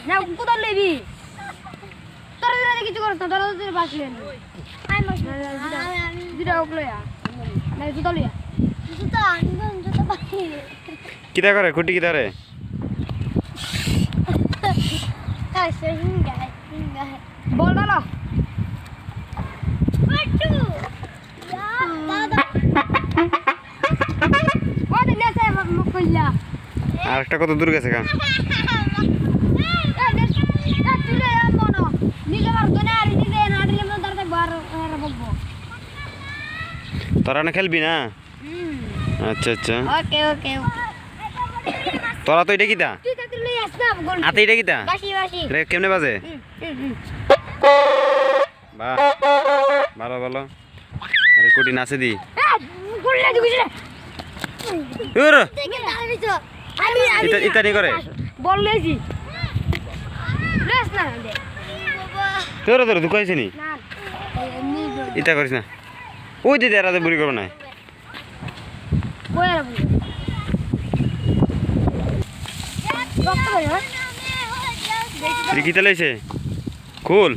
না কোদাল লইবি তোর দিলে কিছু করছ না তোর দিলে বাঁচলি আই মাস দিটা ওকলয়া না জুতা লইয়া জুতা আনগন জুতা পাই কিটা করে খুঁটি কিটা রে কাছে হিঙ্গা বল দাও পাটু দাদা ও দিলে সে মুকল্লা আর একটা কত দূর গেছে কা তোরা না খেলবি না আচ্ছা আচ্ছা ওকে ওকে তোরা তো এটা কিটা তুই তো লই আস না গোল হাতে এটা কিটা বাসি বাসি রে কেমনে বাজে বাহ ভালো ভালো আরে কোটি নাচে দি গোল না দিবি রে ওর দেখে দাঁড়া দিছো আমি এটা এটা নি করে বল লইছি লেস না দে তোরা তোরা দুকাইছে নি না এমনি এটা করিস না ওই দিদি এরাতে বুড়ি করবো না বইরা বল রক্ত বের হয় রিকিতা লাইছে খুল